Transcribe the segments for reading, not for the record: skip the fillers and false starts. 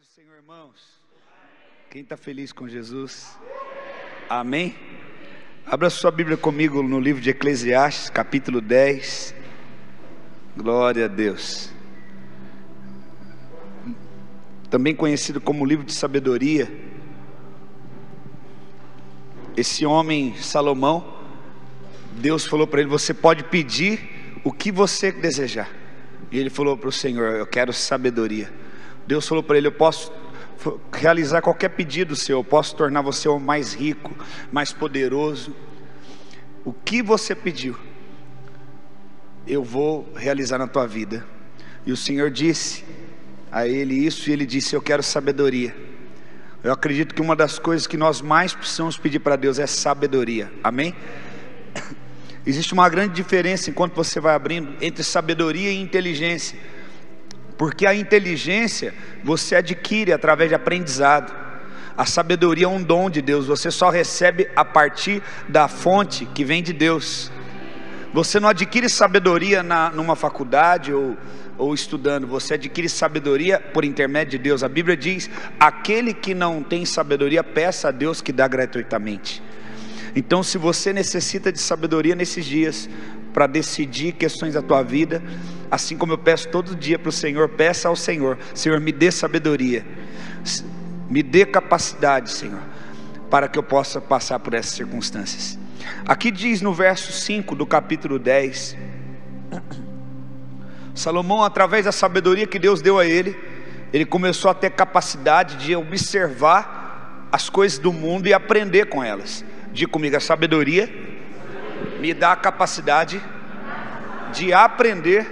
paz do Senhor, irmãos. Quem está feliz com Jesus? Amém? Abra sua Bíblia comigo no livro de Eclesiastes, capítulo 10. Glória a Deus. Também conhecido como livro de sabedoria. Esse homem, Salomão, Deus falou para ele: você pode pedir o que você desejar. E ele falou para o Senhor: eu quero sabedoria. Deus falou para ele: eu posso realizar qualquer pedido seu, eu posso tornar você o mais rico, mais poderoso. O que você pediu, eu vou realizar na tua vida. E o Senhor disse a ele isso, e ele disse: eu quero sabedoria. Eu acredito que uma das coisas que nós mais precisamos pedir para Deus é sabedoria. Amém? Existe uma grande diferença, enquanto você vai abrindo, entre sabedoria e inteligência. Porque a inteligência você adquire através de aprendizado. A sabedoria é um dom de Deus, você só recebe a partir da fonte que vem de Deus. Você não adquire sabedoria numa faculdade ou estudando, você adquire sabedoria por intermédio de Deus. A Bíblia diz: aquele que não tem sabedoria, peça a Deus que dá gratuitamente. Então, se você necessita de sabedoria nesses dias, para decidir questões da tua vida, assim como eu peço todo dia para o Senhor, peça ao Senhor: Senhor, me dê sabedoria, me dê capacidade, Senhor, para que eu possa passar por essas circunstâncias. Aqui diz no verso 5 do capítulo 10, Salomão, através da sabedoria que Deus deu a ele começou a ter capacidade de observar as coisas do mundo e aprender com elas. Diga comigo: a sabedoria me dá a capacidade de aprender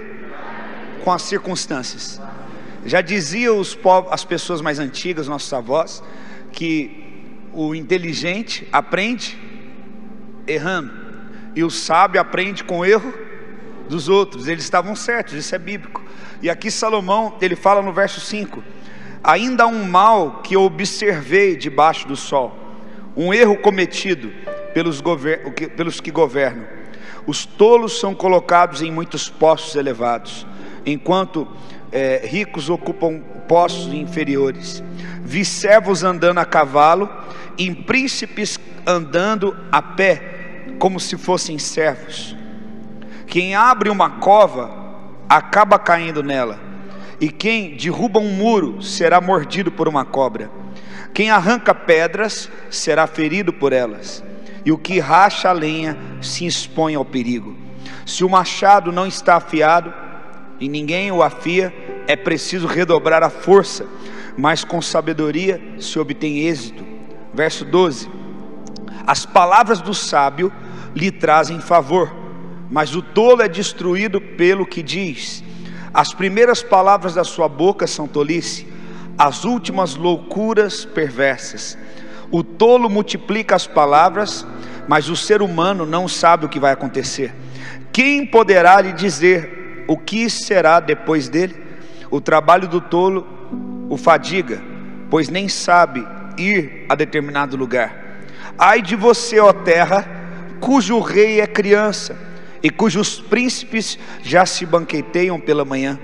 com as circunstâncias. Já diziam as pessoas mais antigas, nossos avós, que o inteligente aprende errando e o sábio aprende com o erro dos outros. Eles estavam certos, isso é bíblico. E aqui Salomão, ele fala no verso 5: ainda há um mal que eu observei debaixo do sol, um erro cometido pelos que governam. Os tolos são colocados em muitos postos elevados, enquanto ricos ocupam postos inferiores. Vi servos andando a cavalo e príncipes andando a pé, como se fossem servos. Quem abre uma cova acaba caindo nela, e quem derruba um muro será mordido por uma cobra. Quem arranca pedras será ferido por elas, e o que racha a lenha se expõe ao perigo. Se o machado não está afiado e ninguém o afia, é preciso redobrar a força, mas com sabedoria se obtém êxito. Verso 12: as palavras do sábio lhe trazem favor, mas o tolo é destruído pelo que diz. As primeiras palavras da sua boca são tolice, as últimas loucuras perversas. O tolo multiplica as palavras, mas o ser humano não sabe o que vai acontecer. Quem poderá lhe dizer o que será depois dele? O trabalho do tolo o fadiga, pois nem sabe ir a determinado lugar. Ai de você, ó terra, cujo rei é criança, e cujos príncipes já se banqueteiam pela manhã.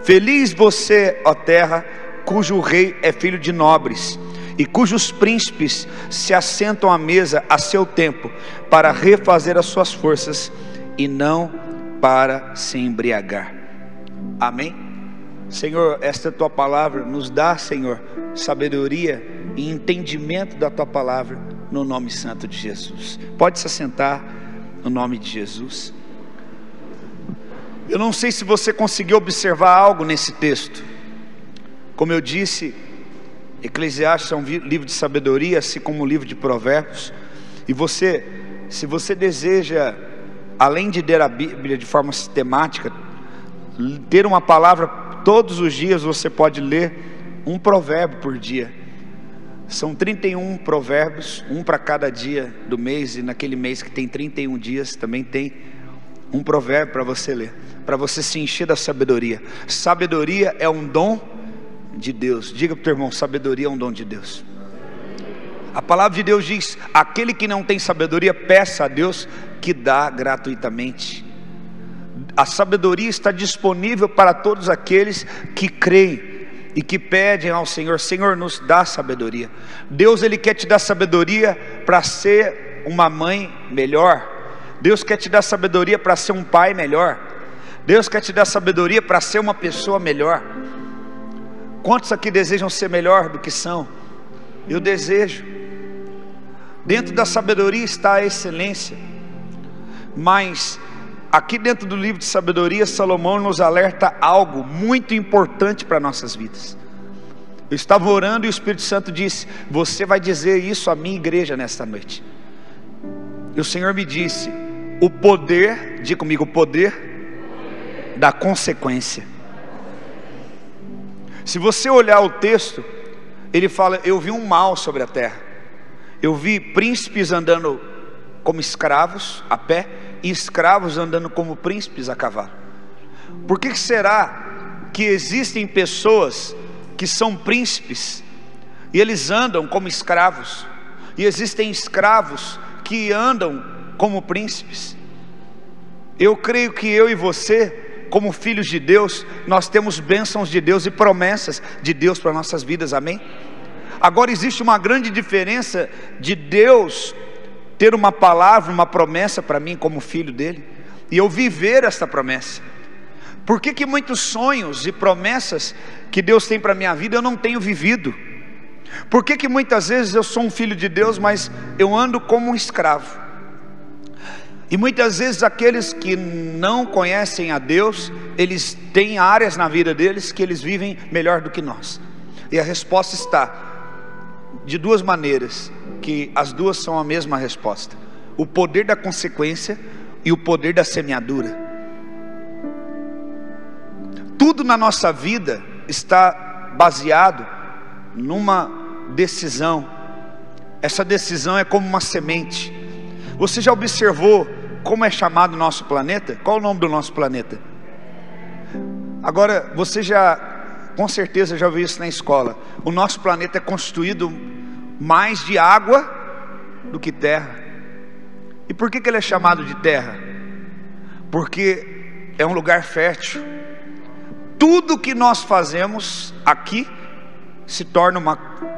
Feliz você, ó terra, cujo rei é filho de nobres, e cujos príncipes se assentam à mesa a seu tempo, para refazer as suas forças, e não para se embriagar. Amém? Senhor, esta é a tua palavra, nos dá, Senhor, sabedoria e entendimento da tua palavra, no nome santo de Jesus. Pode se assentar, no nome de Jesus. Eu não sei se você conseguiu observar algo nesse texto. Como eu disse, Eclesiastes é um livro de sabedoria, assim como um livro de provérbios. E você, se você deseja, além de ler a Bíblia de forma sistemática, ter uma palavra todos os dias, você pode ler um provérbio por dia. São 31 provérbios, um para cada dia do mês, e naquele mês que tem 31 dias, também tem um provérbio para você ler, para você se encher da sabedoria. Sabedoria é um dom de Deus. Diga para o teu irmão: sabedoria é um dom de Deus. A palavra de Deus diz: aquele que não tem sabedoria, peça a Deus que dá gratuitamente. A sabedoria está disponível para todos aqueles que creem. e que pedem ao Senhor: Senhor, nos dá sabedoria. Deus, Ele quer te dar sabedoria para ser uma mãe melhor. Deus quer te dar sabedoria para ser um pai melhor. Deus quer te dar sabedoria para ser uma pessoa melhor. Quantos aqui desejam ser melhor do que são? Eu desejo. Dentro da sabedoria está a excelência. Mas aqui dentro do livro de sabedoria, Salomão nos alerta algo muito importante para nossas vidas. Eu estava orando e o Espírito Santo disse: você vai dizer isso à minha igreja nesta noite. E o Senhor me disse: o poder, diga comigo, o poder da consequência. Se você olhar o texto, ele fala: eu vi um mal sobre a terra. Eu vi príncipes andando como escravos a pé, e escravos andando como príncipes a cavalo. Por que será que existem pessoas que são príncipes e eles andam como escravos, e existem escravos que andam como príncipes? Eu creio que eu e você, como filhos de Deus, nós temos bênçãos de Deus e promessas de Deus para nossas vidas, amém? Agora existe uma grande diferença de Deus ter uma palavra, uma promessa para mim como filho dele, e eu viver essa promessa. Por que muitos sonhos e promessas que Deus tem para a minha vida eu não tenho vivido? Por que muitas vezes eu sou um filho de Deus, mas eu ando como um escravo? E muitas vezes aqueles que não conhecem a Deus, eles têm áreas na vida deles que eles vivem melhor do que nós. E a resposta está de duas maneiras, que as duas são a mesma resposta: o poder da consequência e o poder da semeadura. Tudo na nossa vida está baseado numa decisão. Essa decisão é como uma semente. Você já observou como é chamado o nosso planeta? Qual é o nome do nosso planeta? Agora, você já, com certeza já ouviu isso na escola. O nosso planeta é constituído mais de água do que terra. E por que ele é chamado de terra? Porque é um lugar fértil. Tudo que nós fazemos aqui se torna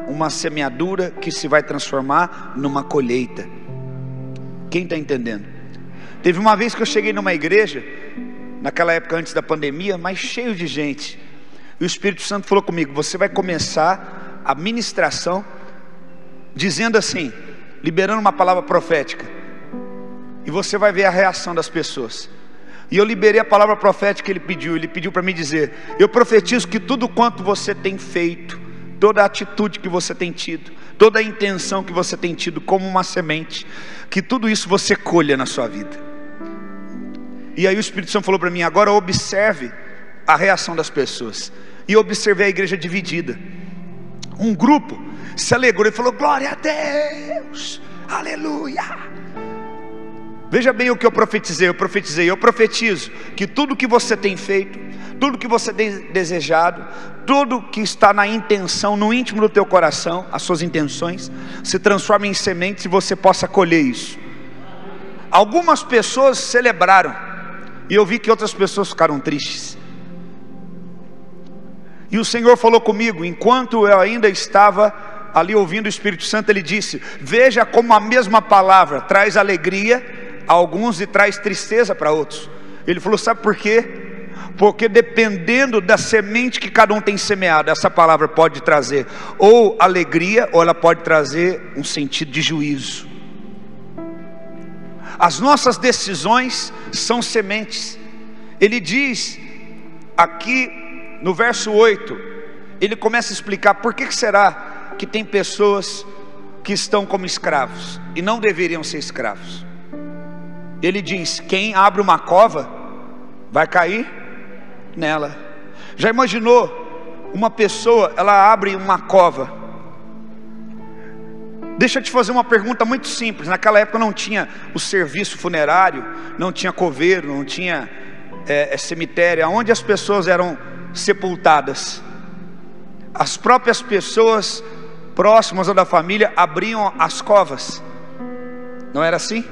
uma semeadura que se vai transformar numa colheita. Quem está entendendo? Teve uma vez que eu cheguei numa igreja, naquela época antes da pandemia, mas cheio de gente, e o Espírito Santo falou comigo: você vai começar a ministração dizendo assim, liberando uma palavra profética, e você vai ver a reação das pessoas. E eu liberei a palavra profética que ele pediu para mim dizer: eu profetizo que tudo quanto você tem feito, toda a atitude que você tem tido, toda a intenção que você tem tido como uma semente, que tudo isso você colha na sua vida. E aí o Espírito Santo falou para mim: agora observe a reação das pessoas. E eu observei a igreja dividida. Um grupo se alegrou e falou: glória a Deus, aleluia. Veja bem o que eu profetizei. Eu profetizo que tudo que você tem feito, tudo que você tem desejado, tudo que está na intenção, no íntimo do teu coração, as suas intenções, se transforma em sementes e você possa colher isso. Algumas pessoas celebraram, e eu vi que outras pessoas ficaram tristes. E o Senhor falou comigo, enquanto eu ainda estava ali ouvindo o Espírito Santo, Ele disse: veja como a mesma palavra traz alegria a alguns e traz tristeza para outros. Ele falou: sabe por quê? Porque dependendo da semente que cada um tem semeado, essa palavra pode trazer ou alegria, ou ela pode trazer um sentido de juízo. As nossas decisões são sementes. Ele diz aqui no verso 8, ele começa a explicar por que será que tem pessoas que estão como escravos e não deveriam ser escravos. Ele diz: quem abre uma cova vai cair nela. Já imaginou uma pessoa, ela abre uma cova? Deixa eu te fazer uma pergunta muito simples. Naquela época não tinha o serviço funerário, não tinha coveiro, não tinha cemitério, onde as pessoas eram sepultadas. As próprias pessoas próximas ou da família abriam as covas. Não era assim?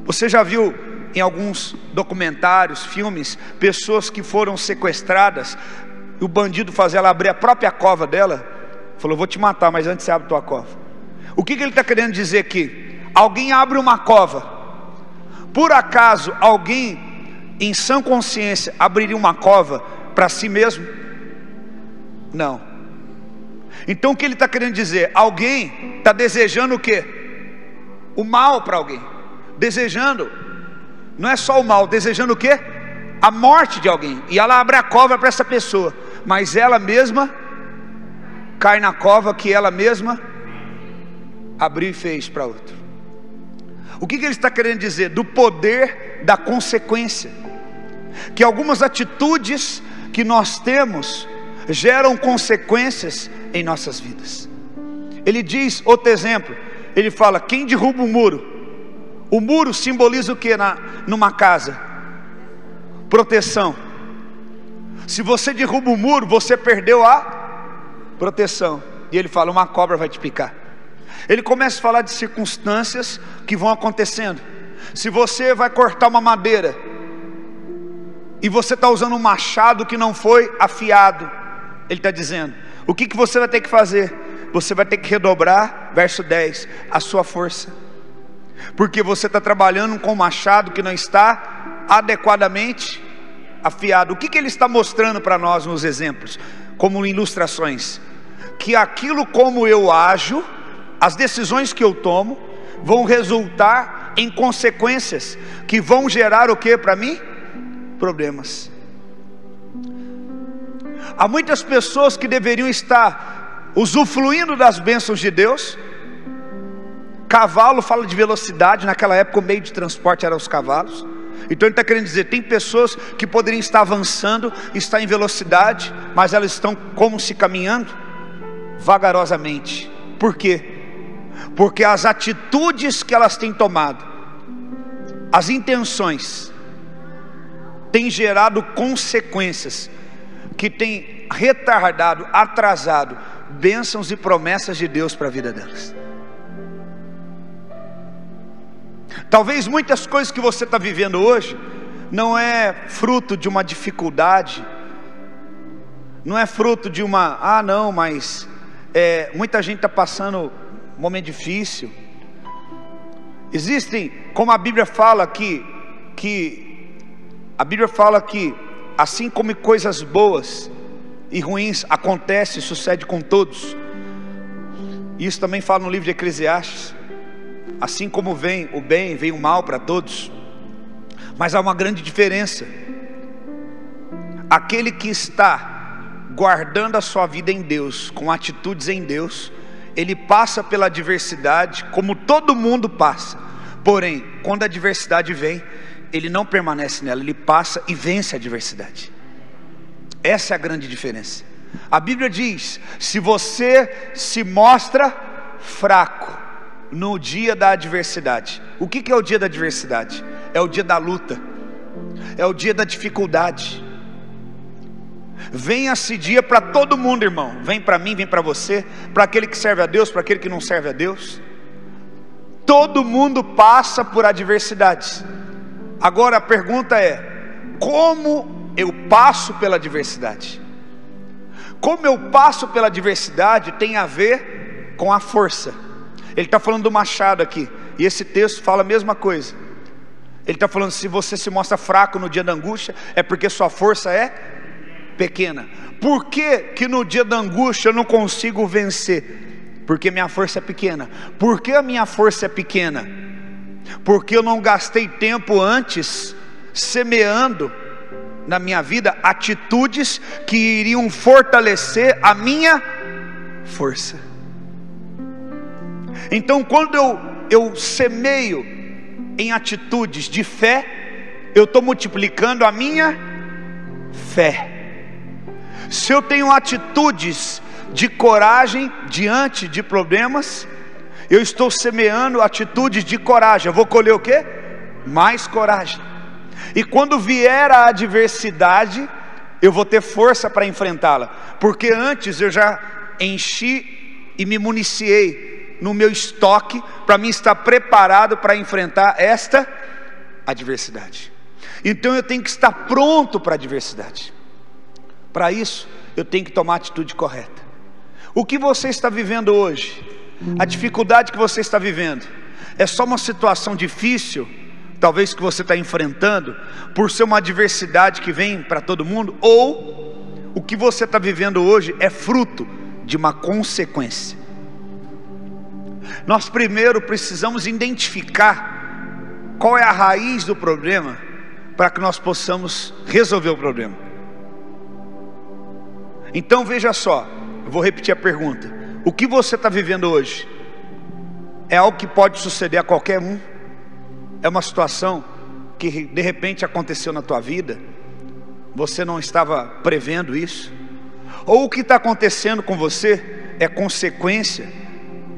Você já viu em alguns documentários, filmes, pessoas que foram sequestradas e o bandido fazer ela abrir a própria cova dela, falou: vou te matar, mas antes você abre tua cova. O que ele está querendo dizer aqui? Alguém abre uma cova. Por acaso alguém em sã consciência abriria uma cova para si mesmo? Não. Então o que ele está querendo dizer? Alguém está desejando o quê? O mal para alguém. Desejando, não é só o mal, desejando o quê? A morte de alguém. E ela abre a cova para essa pessoa, mas ela mesma cai na cova que ela mesma abriu e fez para outro. O que ele está querendo dizer? Do poder da consequência. Que algumas atitudes que nós temos geram consequências em nossas vidas. Ele diz, outro exemplo, ele fala: quem derruba o muro simboliza o que numa casa? Proteção. Se você derruba o muro, você perdeu a proteção. E ele fala: uma cobra vai te picar. Ele começa a falar de circunstâncias que vão acontecendo. Se você vai cortar uma madeira e você está usando um machado que não foi afiado, ele está dizendo: o que você vai ter que fazer? Você vai ter que redobrar, verso 10, a sua força, porque você está trabalhando com um machado que não está adequadamente afiado. O que ele está mostrando para nós nos exemplos, como ilustrações? Que aquilo como eu ajo, as decisões que eu tomo, vão resultar em consequências que vão gerar o que para mim? Problemas. Há muitas pessoas que deveriam estar usufruindo das bênçãos de Deus. Cavalo fala de velocidade, naquela época o meio de transporte eram os cavalos. Então ele está querendo dizer, tem pessoas que poderiam estar avançando, estar em velocidade, mas elas estão como se caminhando vagarosamente. Por quê? Porque as atitudes que elas têm tomado, as intenções, têm gerado consequências que têm retardado, atrasado bênçãos e promessas de Deus para a vida delas. Talvez muitas coisas que você está vivendo hoje não é fruto de uma dificuldade, não é fruto de uma, muita gente está passando um momento difícil. Existem, como a Bíblia fala que assim como coisas boas e ruins acontecem, sucede com todos. Isso também fala no livro de Eclesiastes. Assim como vem o bem, vem o mal para todos. Mas há uma grande diferença. Aquele que está guardando a sua vida em Deus, com atitudes em Deus, ele passa pela adversidade como todo mundo passa. Porém, quando a adversidade vem, ele não permanece nela, ele passa e vence a adversidade. Essa é a grande diferença. A Bíblia diz: se você se mostra fraco no dia da adversidade. O que é o dia da adversidade? É o dia da luta, é o dia da dificuldade. Vem esse dia para todo mundo, irmão. Vem para mim, vem para você, para aquele que serve a Deus, para aquele que não serve a Deus. Todo mundo passa por adversidades. Agora a pergunta é: como eu passo pela adversidade? Como eu passo pela adversidade tem a ver com a força. Ele está falando do machado aqui, e esse texto fala a mesma coisa. Ele está falando: se você se mostra fraco no dia da angústia, é porque sua força é pequena. Por que no dia da angústia eu não consigo vencer? Porque minha força é pequena. Por que a minha força é pequena? Porque eu não gastei tempo antes semeando na minha vida atitudes que iriam fortalecer a minha força. Então quando eu semeio em atitudes de fé, eu estou multiplicando a minha fé. Se eu tenho atitudes de coragem diante de problemas, eu estou semeando atitudes de coragem. Eu vou colher o quê? Mais coragem. E quando vier a adversidade, eu vou ter força para enfrentá-la, porque antes eu já enchi e me municiei no meu estoque, para mim estar preparado para enfrentar esta adversidade. Então eu tenho que estar pronto para a adversidade. Para isso eu tenho que tomar a atitude correta. O que você está vivendo hoje, a dificuldade que você está vivendo, é só uma situação difícil, talvez que você está enfrentando, por ser uma adversidade que vem para todo mundo, ou o que você está vivendo hoje é fruto de uma consequência. Nós primeiro precisamos identificar qual é a raiz do problema, para que nós possamos resolver o problema. Então veja só, eu vou repetir a pergunta: o que você está vivendo hoje é algo que pode suceder a qualquer um? É uma situação que de repente aconteceu na tua vida, você não estava prevendo isso? Ou o que está acontecendo com você é consequência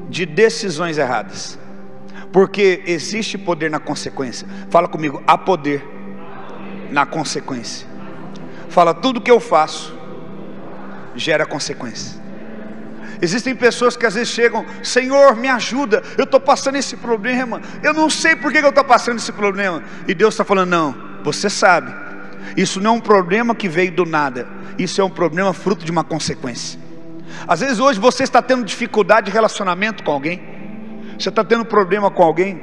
de decisões erradas? Porque existe poder na consequência. Fala comigo: há poder na consequência. Fala: tudo que eu faço gera consequência. Existem pessoas que às vezes chegam: Senhor, me ajuda, eu estou passando esse problema, eu não sei por que eu estou passando esse problema. E Deus está falando: não, você sabe, isso não é um problema que veio do nada, isso é um problema fruto de uma consequência. Às vezes hoje você está tendo dificuldade de relacionamento com alguém, você está tendo problema com alguém,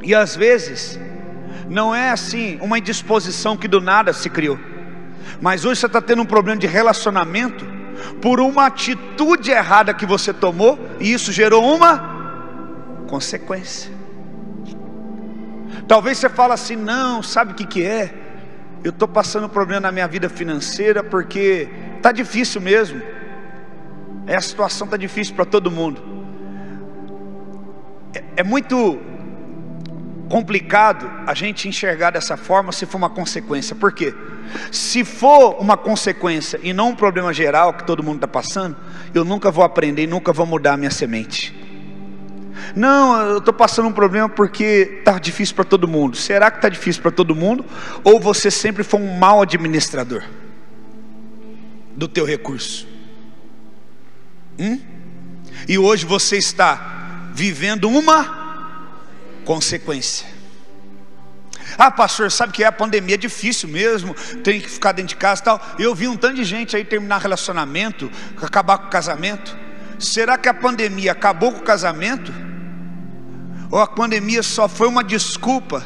e às vezes não é assim uma indisposição que do nada se criou, mas hoje você está tendo um problema de relacionamento por uma atitude errada que você tomou, e isso gerou uma consequência. Talvez você fale assim: não, sabe o que é? Eu estou passando um problema na minha vida financeira, porque está difícil mesmo, a situação está difícil para todo mundo. É muito complicado a gente enxergar dessa forma se for uma consequência. Por quê? Se for uma consequência e não um problema geral que todo mundo está passando, eu nunca vou aprender, nunca vou mudar a minha semente. Não, eu estou passando um problema porque está difícil para todo mundo. Será que está difícil para todo mundo? Ou você sempre foi um mau administrador do teu recurso? E hoje você está vivendo uma consequência. Ah, pastor, sabe que a pandemia é difícil mesmo, tem que ficar dentro de casa e tal. Eu vi um tanto de gente aí terminar relacionamento, acabar com o casamento. Será que a pandemia acabou com o casamento? Ou a pandemia só foi uma desculpa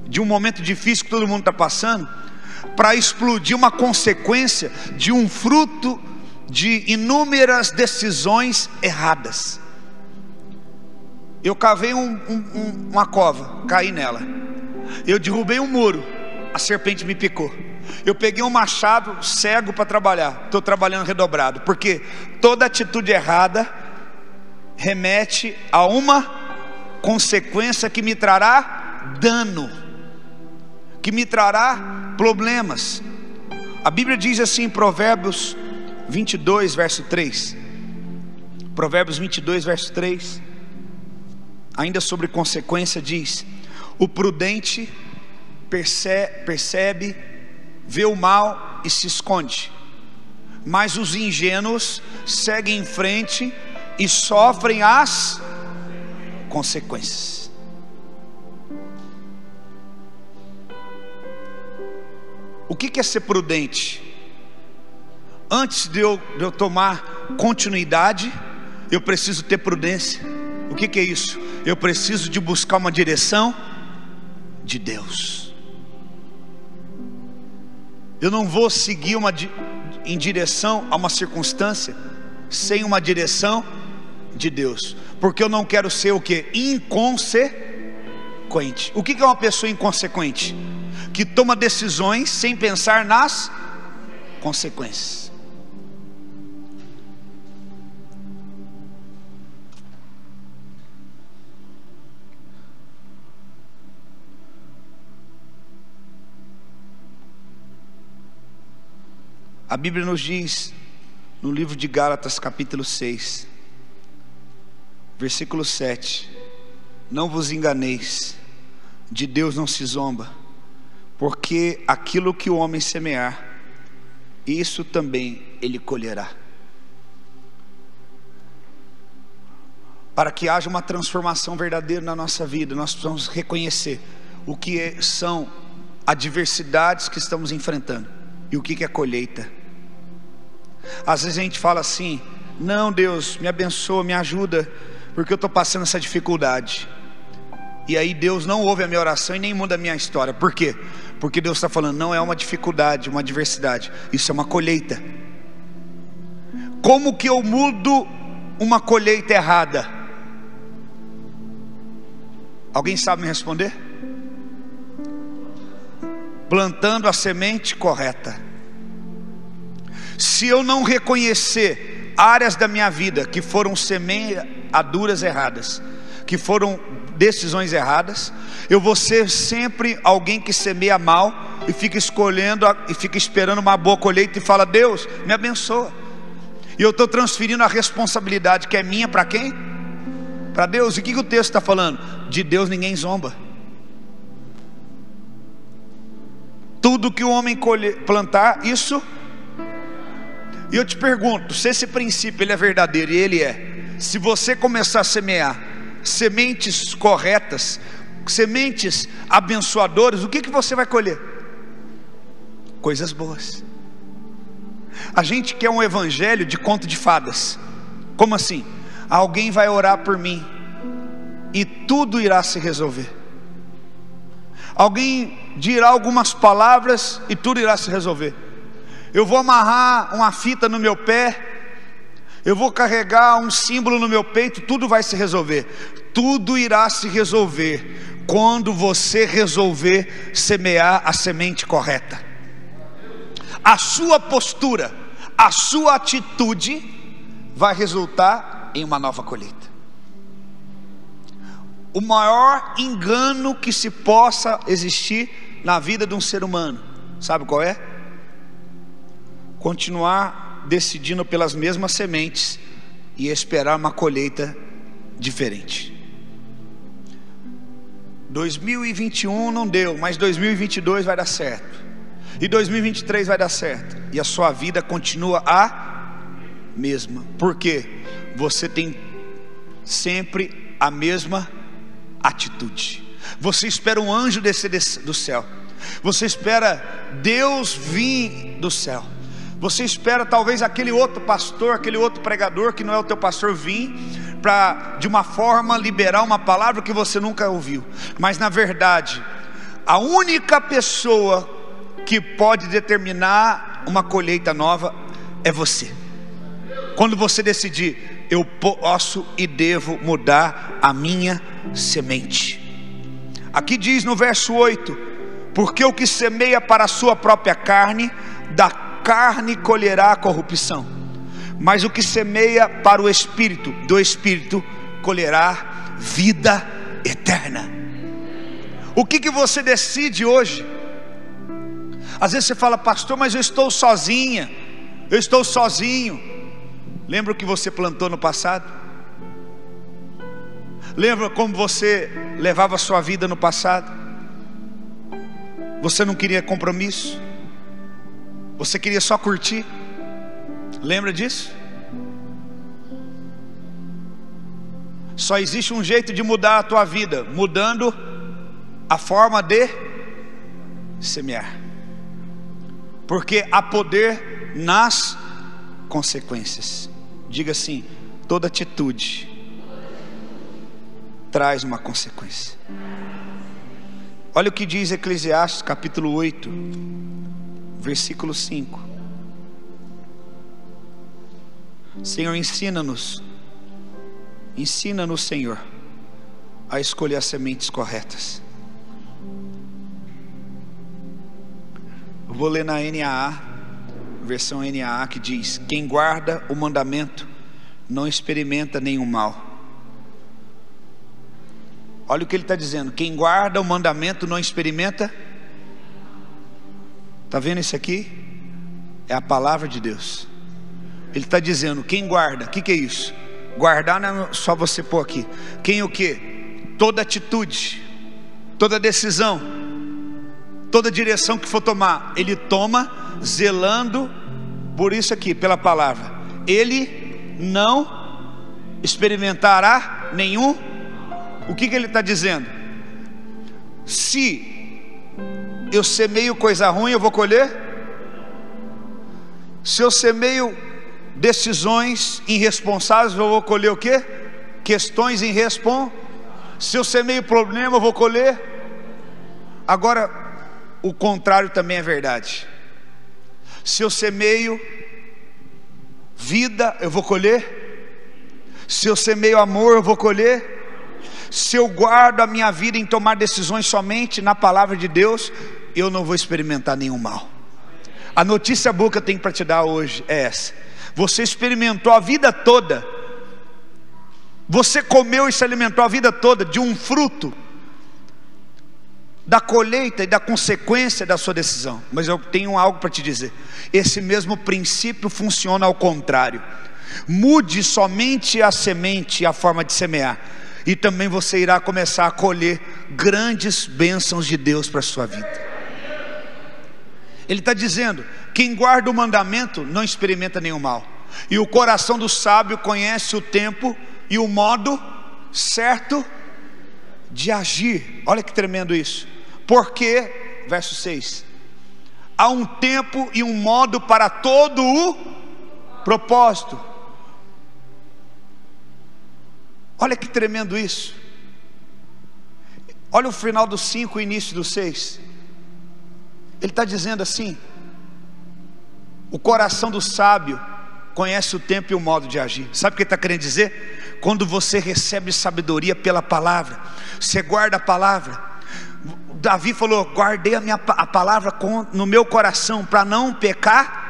de um momento difícil que todo mundo está passando, para explodir uma consequência de um fruto de inúmeras decisões erradas? Eu cavei uma cova, caí nela. Eu derrubei um muro, a serpente me picou. Eu peguei um machado cego para trabalhar, estou trabalhando redobrado, porque toda atitude errada remete a uma consequência que me trará dano, que me trará problemas. A Bíblia diz assim em Provérbios 22, verso 3. Provérbios 22, verso 3, ainda sobre consequência, diz: o prudente percebe, vê o mal e se esconde, mas os ingênuos seguem em frente e sofrem as consequências. O que é ser prudente? Antes de eu tomar continuidade, eu preciso ter prudência. O que é isso? Eu preciso de buscar uma direção de Deus. Eu não vou seguir em direção a uma circunstância sem uma direção de Deus, porque eu não quero ser o que? Inconsequente. O que é uma pessoa inconsequente? Que toma decisões sem pensar nas consequências. A Bíblia nos diz no livro de Gálatas, capítulo 6, versículo 7: não vos enganeis, de Deus não se zomba, porque aquilo que o homem semear, isso também ele colherá. Para que haja uma transformação verdadeira na nossa vida, nós precisamos reconhecer o que são adversidades que estamos enfrentando e o que é colheita. Às vezes a gente fala assim: não, Deus, me abençoa, me ajuda, porque eu estou passando essa dificuldade. E aí Deus não ouve a minha oração e nem muda a minha história. Por quê? Porque Deus está falando: não é uma dificuldade, uma adversidade, isso é uma colheita. Como que eu mudo uma colheita errada? Alguém sabe me responder? Plantando a semente correta. Se eu não reconhecer áreas da minha vida que foram semeaduras erradas, que foram decisões erradas, eu vou ser sempre alguém que semeia mal e fica escolhendo e fica esperando uma boa colheita e fala: Deus, me abençoa. E eu estou transferindo a responsabilidade que é minha para quem? Para Deus. E o que o texto está falando? De Deus ninguém zomba. Tudo que o homem plantar, isso. E eu te pergunto, se esse princípio ele é verdadeiro, e ele é, se você começar a semear sementes corretas, sementes abençoadoras, o que você vai colher? Coisas boas. A gente quer um evangelho de conto de fadas. Como assim? Alguém vai orar por mim e tudo irá se resolver. Alguém dirá algumas palavras e tudo irá se resolver. Eu vou amarrar uma fita no meu pé, eu vou carregar um símbolo no meu peito, tudo vai se resolver. Tudo irá se resolver quando você resolver semear a semente correta. A sua postura, a sua atitude vai resultar em uma nova colheita. O maior engano que se possa existir na vida de um ser humano, sabe qual é? Continuar decidindo pelas mesmas sementes e esperar uma colheita diferente. 2021 não deu, mas 2022 vai dar certo. E 2023 vai dar certo. E a sua vida continua a mesma. Por quê? Você tem sempre a mesma atitude. Você espera um anjo descer do céu. Você espera Deus vir do céu. Você espera talvez aquele outro pastor, aquele outro pregador que não é o teu pastor vir para de uma forma liberar uma palavra que você nunca ouviu. Mas na verdade, a única pessoa que pode determinar uma colheita nova é você. Quando você decidir: eu posso e devo mudar a minha semente. Aqui diz no verso 8: porque o que semeia para a sua própria carne, da carne colherá a corrupção, mas o que semeia para o Espírito, do Espírito colherá vida eterna. O que você decide hoje? Às vezes você fala: pastor, mas eu estou sozinha, eu estou sozinho. Lembra o que você plantou no passado? Lembra como você levava a sua vida no passado? Você não queria compromisso, você queria só curtir. Lembra disso? Só existe um jeito de mudar a tua vida: mudando a forma de semear. Porque há poder nas consequências. Diga assim: toda atitude traz uma consequência. Olha o que diz Eclesiastes capítulo 8, versículo 5. Senhor, ensina-nos, Senhor, a escolher as sementes corretas. Eu vou ler na NAA, versão NAA, que diz: quem guarda o mandamento não experimenta nenhum mal. Olha o que ele está dizendo: quem guarda o mandamento não experimenta. Está vendo isso aqui? É a palavra de Deus. Ele está dizendo: quem guarda, o que é isso? Guardar não é só você pôr aqui. Quem o que? Toda atitude, toda decisão, toda direção que for tomar, ele toma zelando por isso aqui, pela palavra. Ele não experimentará nenhum. O que ele está dizendo? Se eu semeio coisa ruim, eu vou colher. Se eu semeio decisões irresponsáveis, eu vou colher o quê? Questões irresponsáveis. Se eu semeio problema, eu vou colher. Agora, o contrário também é verdade. Se eu semeio vida, eu vou colher. Se eu semeio amor, eu vou colher. Se eu guardo a minha vida em tomar decisões somente na palavra de Deus, eu não vou experimentar nenhum mal. A notícia boa que eu tenho para te dar hoje é essa: você experimentou a vida toda, você comeu e se alimentou a vida toda de um fruto da colheita e da consequência da sua decisão. Mas eu tenho algo para te dizer: esse mesmo princípio funciona ao contrário. Mude somente a semente e a forma de semear, e também você irá começar a colher grandes bênçãos de Deus para a sua vida. Ele está dizendo: quem guarda o mandamento não experimenta nenhum mal, e o coração do sábio conhece o tempo e o modo certo de agir. Olha que tremendo isso. Porque, verso 6, há um tempo e um modo para todo o propósito. Olha que tremendo isso. Olha o final do 5 e o início do 6. Ele está dizendo assim: o coração do sábio conhece o tempo e o modo de agir. Sabe o que ele está querendo dizer? Quando você recebe sabedoria pela palavra, você guarda a palavra. Davi falou: guardei a palavra no meu coração, para não pecar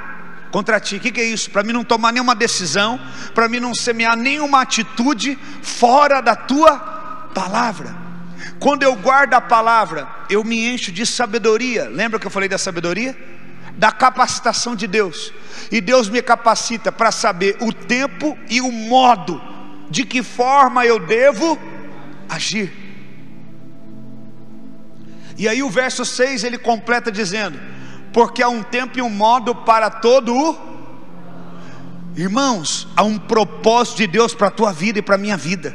contra ti. O que é isso? Para mim não tomar nenhuma decisão, para mim não semear nenhuma atitude fora da tua palavra. Quando eu guardo a palavra, eu me encho de sabedoria. Lembra que eu falei da sabedoria? Da capacitação de Deus. E Deus me capacita para saber o tempo e o modo, de que forma eu devo agir. E aí o verso 6 ele completa dizendo: porque há um tempo e um modo para todo o... Irmãos, há um propósito de Deus para a tua vida e para a minha vida.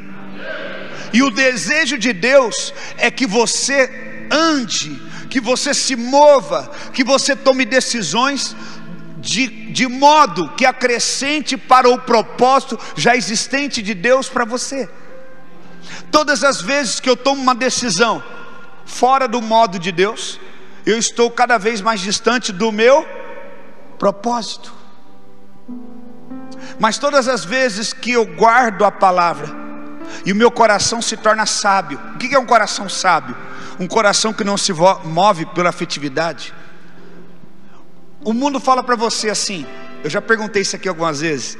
E o desejo de Deus é que você ande, que você se mova, que você tome decisões de modo que acrescente para o propósito já existente de Deus para você. Todas as vezes que eu tomo uma decisão fora do modo de Deus, eu estou cada vez mais distante do meu propósito. Mas todas as vezes que eu guardo a palavra e o meu coração se torna sábio. O que é um coração sábio? Um coração que não se move pela afetividade. O mundo fala para você assim, eu já perguntei isso aqui algumas vezes.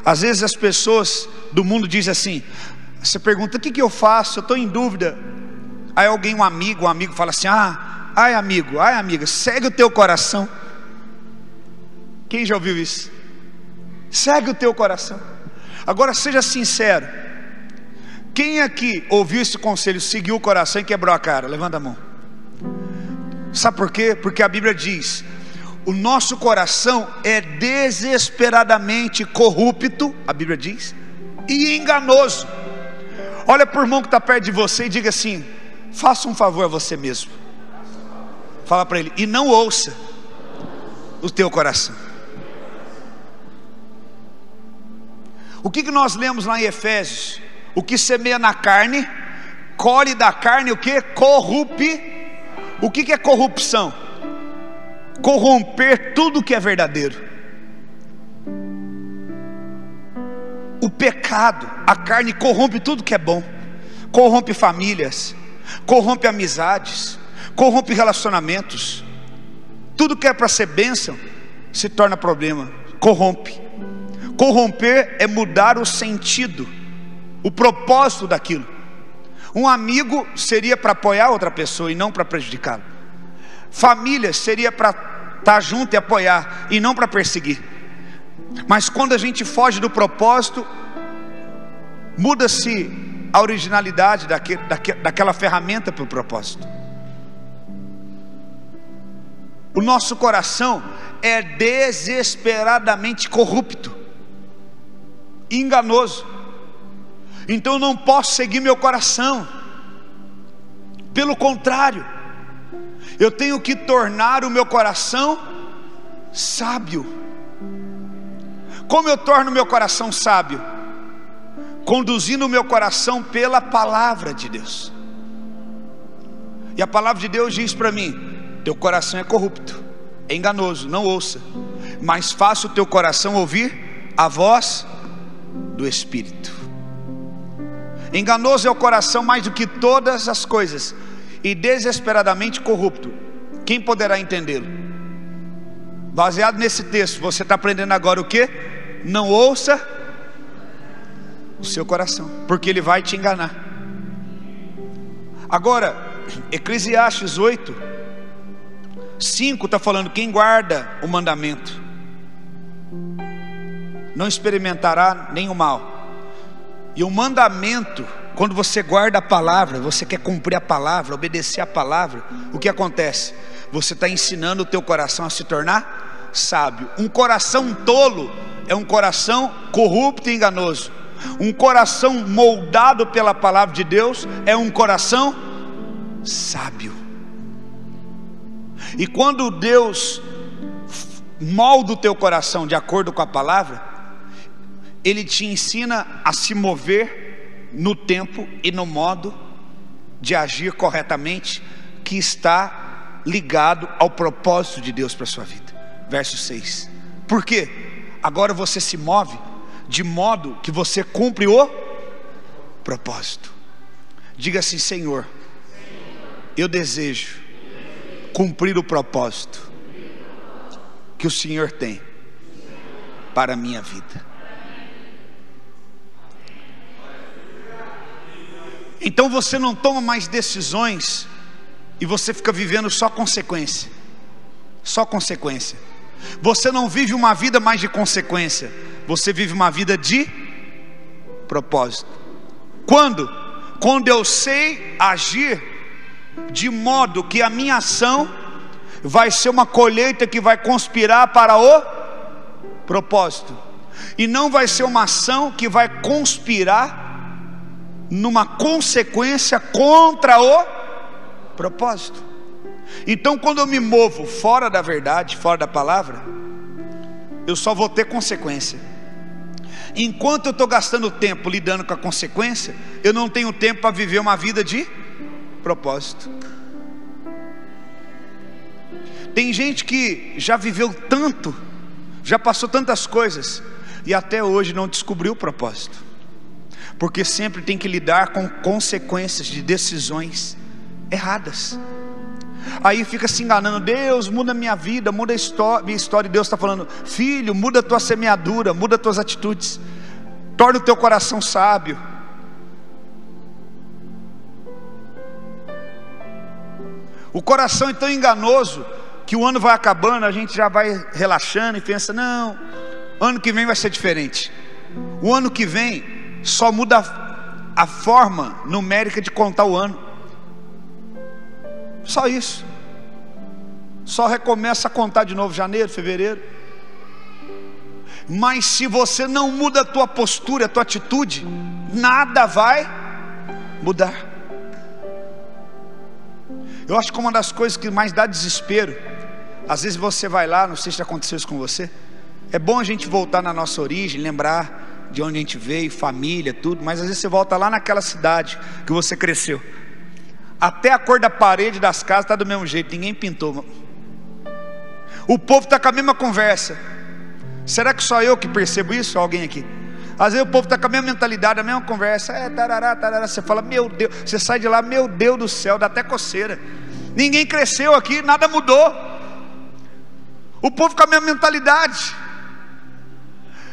Às vezes as pessoas do mundo dizem assim, você pergunta: o que eu faço? Eu estou em dúvida. Aí alguém, um amigo fala assim: ai amigo, ai amiga, segue o teu coração. Quem já ouviu isso? Segue o teu coração. Agora seja sincero, quem aqui ouviu esse conselho, seguiu o coração e quebrou a cara? Levanta a mão. Sabe por quê? Porque a Bíblia diz: o nosso coração é desesperadamente corrupto, a Bíblia diz, e enganoso. Olha para o irmão que está perto de você e diga assim: faça um favor a você mesmo. Fala para ele: e não ouça o teu coração. O que nós lemos lá em Efésios? O que semeia na carne, colhe da carne o que? O que é corrupção? Corromper tudo que é verdadeiro. O pecado, a carne corrompe tudo que é bom. Corrompe famílias, corrompe amizades, corrompe relacionamentos. Tudo que é para ser bênção se torna problema. Corrompe. Corromper é mudar o sentido, o propósito daquilo. Um amigo seria para apoiar outra pessoa e não para prejudicá-la. Família seria para estar junto e apoiar e não para perseguir. Mas quando a gente foge do propósito, muda-se a originalidade daquela ferramenta para o propósito. O nosso coração é desesperadamente corrupto, enganoso. Então eu não posso seguir meu coração. Pelo contrário, eu tenho que tornar o meu coração sábio. Como eu torno meu coração sábio? Conduzindo o meu coração pela palavra de Deus. E a palavra de Deus diz para mim: teu coração é corrupto, é enganoso, não ouça, mas faça o teu coração ouvir a voz do Espírito. Enganoso é o coração mais do que todas as coisas, e desesperadamente corrupto. Quem poderá entendê-lo? Baseado nesse texto, você está aprendendo agora o que? Não ouça o seu coração, porque ele vai te enganar. Agora, Eclesiastes 8:5 está falando: quem guarda o mandamento não experimentará nenhum mal. E o mandamento, quando você guarda a palavra, você quer cumprir a palavra, obedecer a palavra, o que acontece? Você está ensinando o teu coração a se tornar sábio. Um coração tolo é um coração corrupto e enganoso. Um coração moldado pela palavra de Deus é um coração sábio. E quando Deus molda o teu coração de acordo com a palavra, Ele te ensina a se mover no tempo e no modo de agir corretamente, que está ligado ao propósito de Deus para a sua vida. Verso 6. Por quê? Agora você se move de modo que você cumpre o propósito. Diga assim: Senhor, eu desejo cumprir o propósito que o Senhor tem para a minha vida. Então você não toma mais decisões e você fica vivendo só consequência. Só consequência. Você não vive uma vida mais de consequência, você vive uma vida de propósito. Quando? Quando eu sei agir de modo que a minha ação vai ser uma colheita que vai conspirar para o propósito, e não vai ser uma ação que vai conspirar numa consequência contra o propósito. Então, quando eu me movo fora da verdade, fora da palavra, eu só vou ter consequência. Enquanto eu estou gastando tempo lidando com a consequência, eu não tenho tempo para viver uma vida de propósito. Tem gente que já viveu tanto, já passou tantas coisas, e até hoje não descobriu o propósito, porque sempre tem que lidar com consequências de decisões erradas. Aí fica se enganando: Deus, muda minha vida, muda minha história. E Deus está falando: filho, muda a tua semeadura, muda as tuas atitudes, torna o teu coração sábio. O coração é tão enganoso que o ano vai acabando, a gente já vai relaxando e pensa: não, ano que vem vai ser diferente. O ano que vem só muda a forma numérica de contar o ano. Só isso. Só recomeça a contar de novo janeiro, fevereiro. Mas se você não muda a tua postura, a tua atitude, nada vai mudar. Eu acho que uma das coisas que mais dá desespero, às vezes você vai lá, não sei se já aconteceu isso com você, é bom a gente voltar na nossa origem, lembrar de onde a gente veio, família, tudo, mas às vezes você volta lá naquela cidade que você cresceu, até a cor da parede das casas está do mesmo jeito, ninguém pintou. O povo está com a mesma conversa. Será que só eu que percebo isso? Ou alguém aqui? Às vezes o povo está com a mesma mentalidade, a mesma conversa, tarará, tarará. Você fala: meu Deus, você sai de lá, meu Deus do céu, dá até coceira. Ninguém cresceu aqui, nada mudou. O povo com a mesma mentalidade.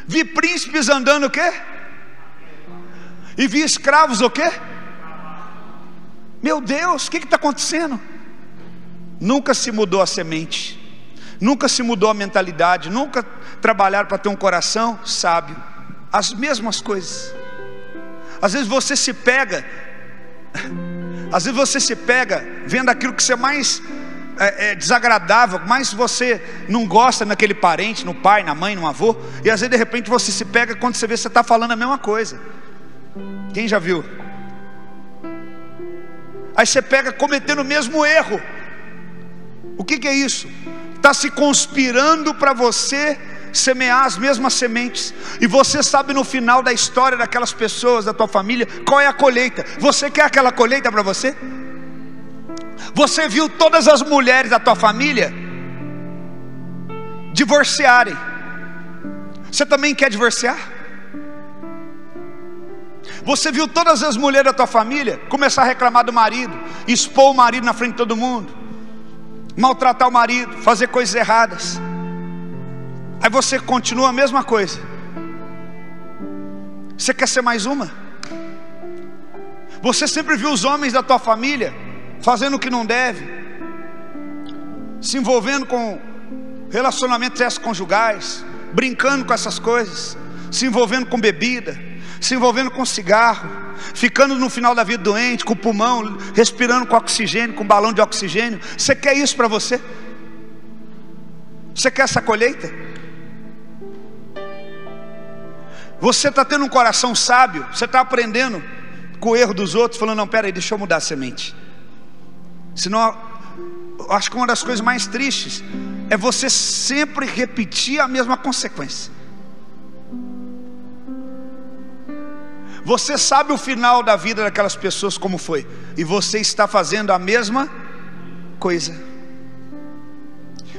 Vi príncipes andando o quê? E vi escravos o quê? Meu Deus, o que está acontecendo? Nunca se mudou a semente, nunca se mudou a mentalidade, nunca trabalharam para ter um coração sábio. As mesmas coisas. Às vezes você se pega vendo aquilo que você mais desagradável, mais você não gosta naquele parente, no pai, na mãe, no avô, e às vezes de repente você se pega quando você vê, você está falando a mesma coisa. Quem já viu? Aí você pega cometendo o mesmo erro. O que é isso? Está se conspirando para você semear as mesmas sementes, e você sabe no final da história daquelas pessoas, da tua família, qual é a colheita. Você quer aquela colheita para você? Você viu todas as mulheres da tua família divorciarem. Você também quer divorciar? Você viu todas as mulheres da tua família começar a reclamar do marido, expor o marido na frente de todo mundo, maltratar o marido, fazer coisas erradas. Aí você continua a mesma coisa. Você quer ser mais uma? Você sempre viu os homens da tua família fazendo o que não deve, se envolvendo com relacionamentos extraconjugais, brincando com essas coisas, se envolvendo com bebida, se envolvendo com cigarro, ficando no final da vida doente, com o pulmão, respirando com oxigênio, com balão de oxigênio. Você quer isso para você? Você quer essa colheita? Você está tendo um coração sábio? Você está aprendendo com o erro dos outros, falando, não, peraí, deixa eu mudar a semente. Senão, eu acho que uma das coisas mais tristes é você sempre repetir a mesma consequência. Você sabe o final da vida daquelas pessoas como foi, e você está fazendo a mesma coisa.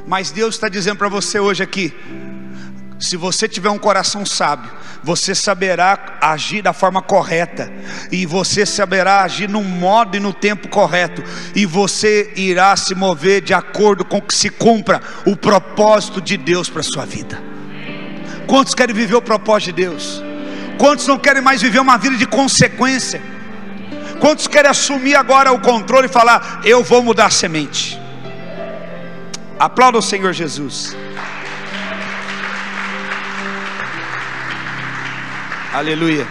Mas Deus está dizendo para você hoje aqui: se você tiver um coração sábio, você saberá agir da forma correta, e você saberá agir no modo e no tempo correto, e você irá se mover de acordo com que se cumpra o propósito de Deus para a sua vida. Quantos querem viver o propósito de Deus? Quantos não querem mais viver uma vida de consequência? Quantos querem assumir agora o controle e falar, eu vou mudar a semente? Aplauda o Senhor Jesus. Aleluia.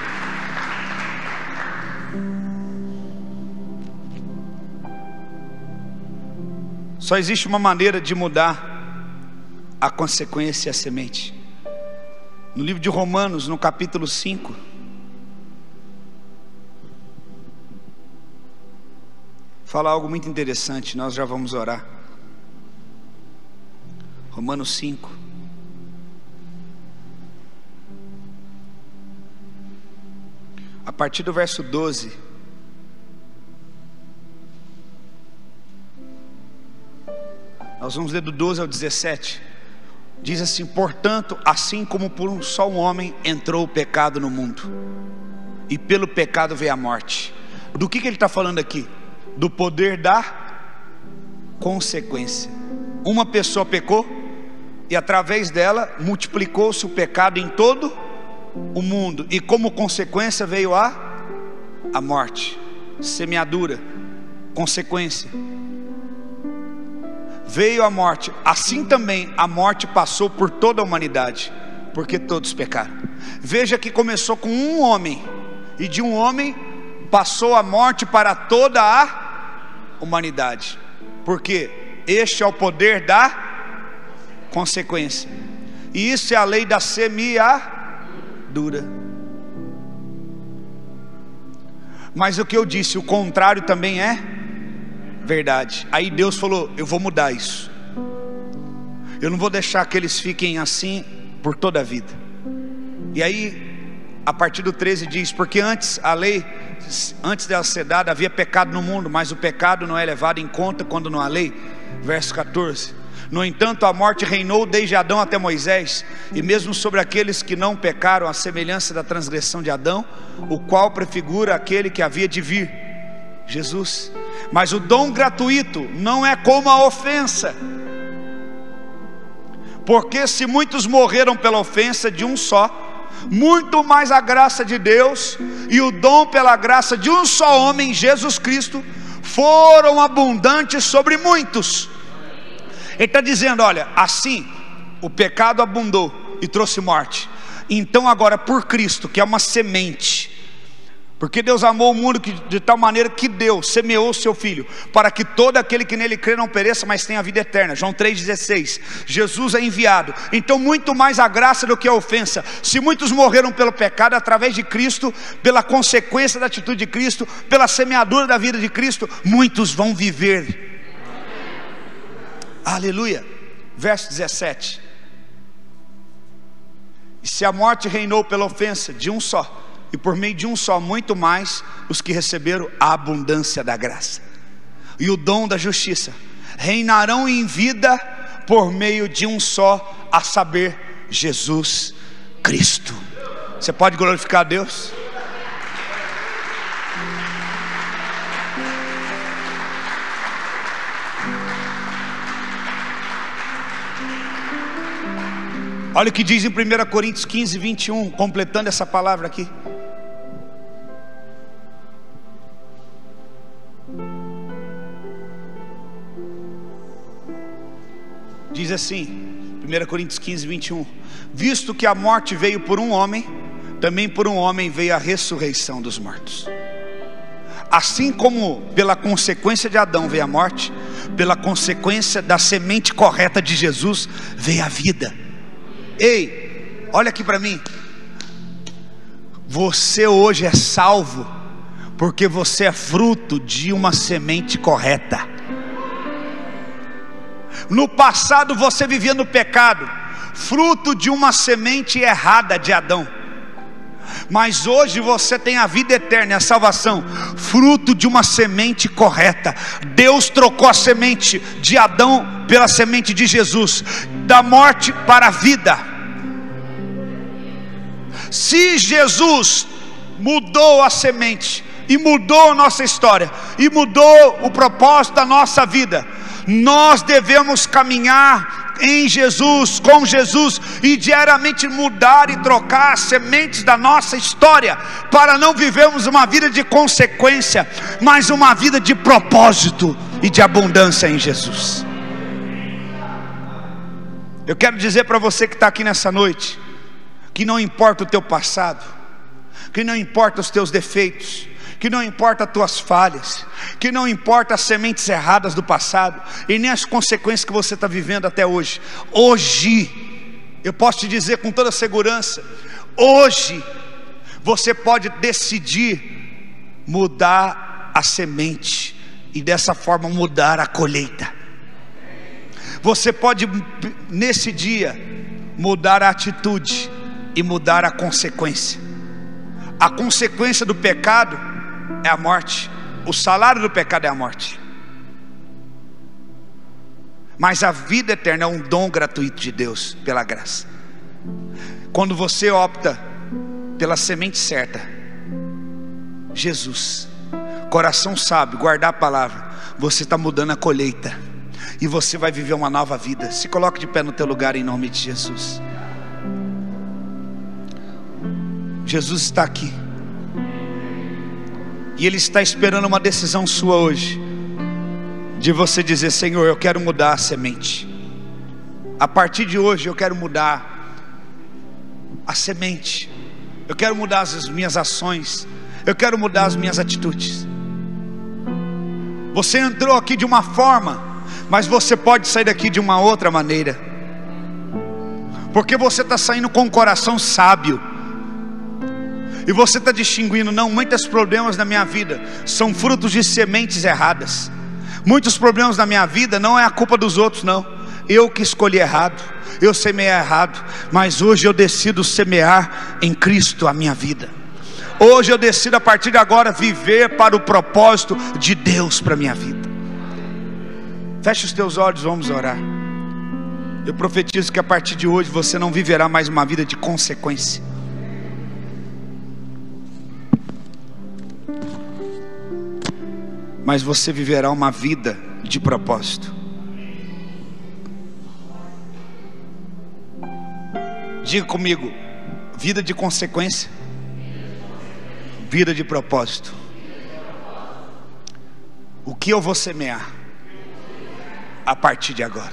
Só existe uma maneira de mudar a consequência e a semente. No livro de Romanos, no capítulo 5, fala algo muito interessante. Nós já vamos orar. Romanos 5, a partir do verso 12. Nós vamos ler do 12 ao 17. Diz assim: portanto, assim como por um só homem entrou o pecado no mundo, e pelo pecado veio a morte. Do que ele está falando aqui? Do poder da consequência. Uma pessoa pecou, e através dela multiplicou-se o pecado em todo o mundo, e como consequência veio a morte. Semeadura, consequência. Veio a morte, assim também a morte passou por toda a humanidade, porque todos pecaram. Veja que começou com um homem, e de um homem passou a morte para toda a humanidade, porque este é o poder da consequência, e isso é a lei da semeadura. Mas o que eu disse, o contrário também é verdade. Aí Deus falou, eu vou mudar isso. Eu não vou deixar que eles fiquem assim por toda a vida. E aí, a partir do 13 diz, porque antes a lei, antes dela ser dada, havia pecado no mundo, mas o pecado não é levado em conta quando não há lei. Verso 14. No entanto, a morte reinou desde Adão até Moisés, e mesmo sobre aqueles que não pecaram, a semelhança da transgressão de Adão, o qual prefigura aquele que havia de vir, Jesus. Mas o dom gratuito não é como a ofensa, porque se muitos morreram pela ofensa de um só, muito mais a graça de Deus e o dom pela graça de um só homem, Jesus Cristo, foram abundantes sobre muitos. Ele está dizendo, olha, assim o pecado abundou e trouxe morte, então agora por Cristo, que é uma semente, porque Deus amou o mundo de tal maneira que Deus semeou o seu Filho, para que todo aquele que nele crê não pereça, mas tenha vida eterna. João 3,16. Jesus é enviado. Então muito mais a graça do que a ofensa. Se muitos morreram pelo pecado, através de Cristo, pela consequência da atitude de Cristo, pela semeadura da vida de Cristo, muitos vão viver. Aleluia. Verso 17. E se a morte reinou pela ofensa de um só, e por meio de um só, muito mais os que receberam a abundância da graça e o dom da justiça reinarão em vida por meio de um só, a saber, Jesus Cristo. Você pode glorificar a Deus? Olha o que diz em 1 Coríntios 15, 21, completando essa palavra aqui. Diz assim, 1 Coríntios 15, 21: visto que a morte veio por um homem, também por um homem veio a ressurreição dos mortos. Assim como pela consequência de Adão veio a morte, pela consequência da semente correta de Jesus veio a vida. Ei, olha aqui para mim. Você hoje é salvo porque você é fruto de uma semente correta. No passado você vivia no pecado, fruto de uma semente errada de Adão. Mas hoje você tem a vida eterna, a salvação, fruto de uma semente correta. Deus trocou a semente de Adão pela semente de Jesus, da morte para a vida. Se Jesus mudou a semente, e mudou a nossa história, e mudou o propósito da nossa vida, nós devemos caminhar em Jesus, com Jesus, e diariamente mudar e trocar as sementes da nossa história, para não vivermos uma vida de consequência, mas uma vida de propósito e de abundância em Jesus. Eu quero dizer para você que está aqui nessa noite, que não importa o teu passado, que não importa os teus defeitos, que não importa as tuas falhas, que não importa as sementes erradas do passado, e nem as consequências que você está vivendo até hoje. Hoje, eu posso te dizer com toda segurança, hoje, você pode decidir mudar a semente, e dessa forma mudar a colheita. Você pode nesse dia mudar a atitude e mudar a consequência. A consequência do pecado é a morte. O salário do pecado é a morte. Mas a vida eterna é um dom gratuito de Deus, pela graça. Quando você opta pela semente certa, Jesus, coração sábio, guardar a palavra, você está mudando a colheita, e você vai viver uma nova vida. Se coloque de pé no teu lugar em nome de Jesus. Jesus está aqui, e Ele está esperando uma decisão sua hoje, de você dizer: Senhor, eu quero mudar a semente. A partir de hoje eu quero mudar a semente. Eu quero mudar as minhas ações. Eu quero mudar as minhas atitudes. Você entrou aqui de uma forma, mas você pode sair daqui de uma outra maneira, porque você está saindo com o coração sábio. E você está distinguindo: não, muitos problemas na minha vida são frutos de sementes erradas. Muitos problemas na minha vida não é a culpa dos outros, não. Eu que escolhi errado, eu semeei errado. Mas hoje eu decido semear em Cristo a minha vida. Hoje eu decido a partir de agora viver para o propósito de Deus para a minha vida. Feche os teus olhos, vamos orar. Eu profetizo que a partir de hoje você não viverá mais uma vida de consequência, mas você viverá uma vida de propósito. Diga comigo: vida de consequência, vida de propósito. O que eu vou semear a partir de agora?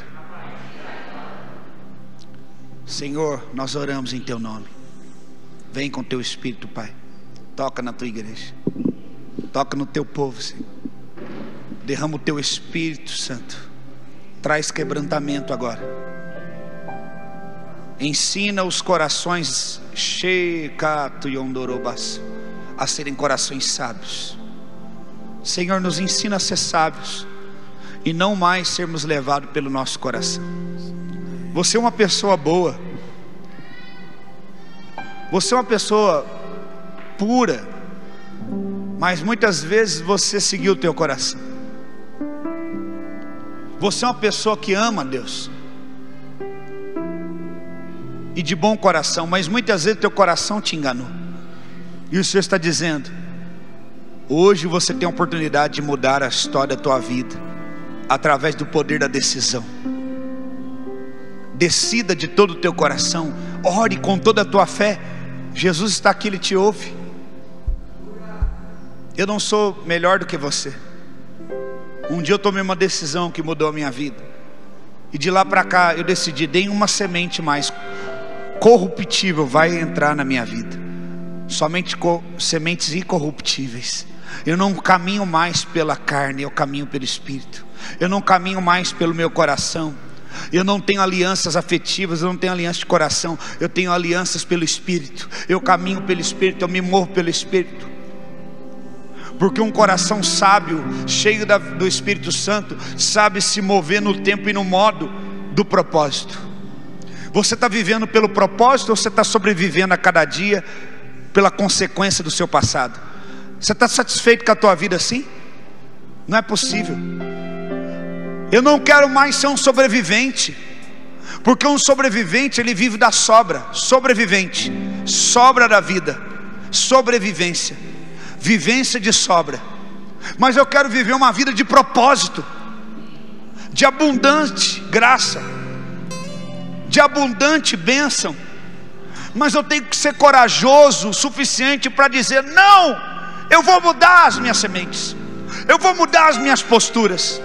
Senhor, nós oramos em Teu nome. Vem com Teu Espírito, Pai. Toca na Tua igreja, toca no Teu povo, Senhor. Derrama o Teu Espírito Santo. Traz quebrantamento agora. Ensina os corações a serem corações sábios. Senhor, nos ensina a ser sábios e não mais sermos levados pelo nosso coração. Você é uma pessoa boa. Você é uma pessoa pura, mas muitas vezes você seguiu o teu coração. Você é uma pessoa que ama Deus e de bom coração, mas muitas vezes teu coração te enganou. E o Senhor está dizendo: hoje você tem a oportunidade de mudar a história da tua vida através do poder da decisão. Decida de todo o teu coração, ore com toda a tua fé. Jesus está aqui, Ele te ouve. Eu não sou melhor do que você. Um dia eu tomei uma decisão que mudou a minha vida, e de lá para cá eu decidi: nenhuma semente mais corruptível vai entrar na minha vida, somente sementes incorruptíveis. Eu não caminho mais pela carne, eu caminho pelo Espírito. Eu não caminho mais pelo meu coração. Eu não tenho alianças afetivas, eu não tenho aliança de coração, eu tenho alianças pelo Espírito. Eu caminho pelo Espírito, eu me movo pelo Espírito. Porque um coração sábio, cheio do Espírito Santo, sabe se mover no tempo e no modo do propósito. Você está vivendo pelo propósito, ou você está sobrevivendo a cada dia pela consequência do seu passado? Você está satisfeito com a tua vida assim? Não é possível. Eu não quero mais ser um sobrevivente, porque um sobrevivente, ele vive da sobra. Sobrevivente, sobra da vida, sobrevivência, vivência de sobra. Mas eu quero viver uma vida de propósito, de abundante graça, de abundante bênção. Mas eu tenho que ser corajoso o suficiente para dizer: não, eu vou mudar as minhas sementes, eu vou mudar as minhas posturas,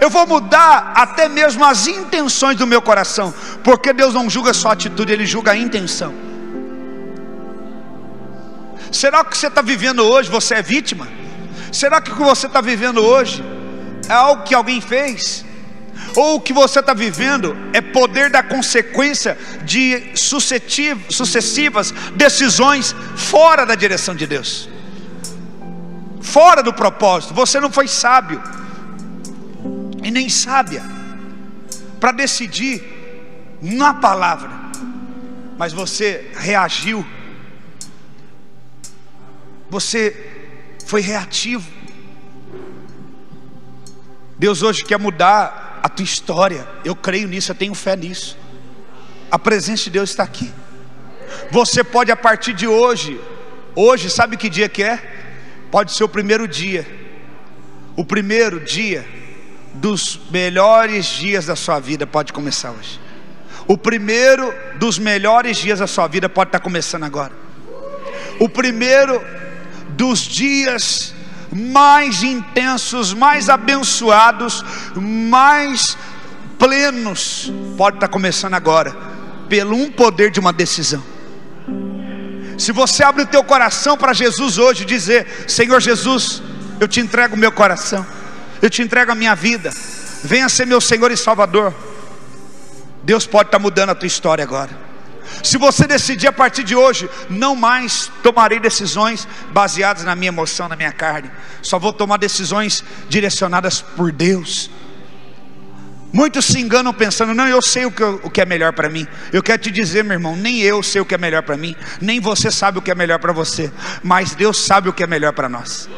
eu vou mudar até mesmo as intenções do meu coração, porque Deus não julga só a atitude, Ele julga a intenção. Será que você está vivendo hoje, você é vítima? Será que o que você está vivendo hoje é algo que alguém fez? Ou o que você está vivendo é poder da consequência de sucessivas decisões fora da direção de Deus, fora do propósito? Você não foi sábio e nem sábia para decidir na palavra, mas você reagiu, você foi reativo. Deus hoje quer mudar a tua história. Eu creio nisso, eu tenho fé nisso. A presença de Deus está aqui. Você pode, a partir de hoje, sabe que dia que é? Pode ser o primeiro dia dos melhores dias da sua vida. Pode começar hoje. O primeiro dos melhores dias da sua vida pode estar começando agora. O primeiro dos dias mais intensos, mais abençoados, mais plenos pode estar começando agora, pelo um poder de uma decisão. Se você abre o teu coração para Jesus hoje, dizer: Senhor Jesus, eu te entrego o meu coração, eu te entrego a minha vida, venha ser meu Senhor e Salvador, Deus pode estar mudando a tua história agora. Se você decidir a partir de hoje: não mais tomarei decisões baseadas na minha emoção, na minha carne, só vou tomar decisões direcionadas por Deus. Muitos se enganam pensando: não, eu sei o que é melhor para mim. Eu quero te dizer, meu irmão, nem eu sei o que é melhor para mim, nem você sabe o que é melhor para você, mas Deus sabe o que é melhor para nós.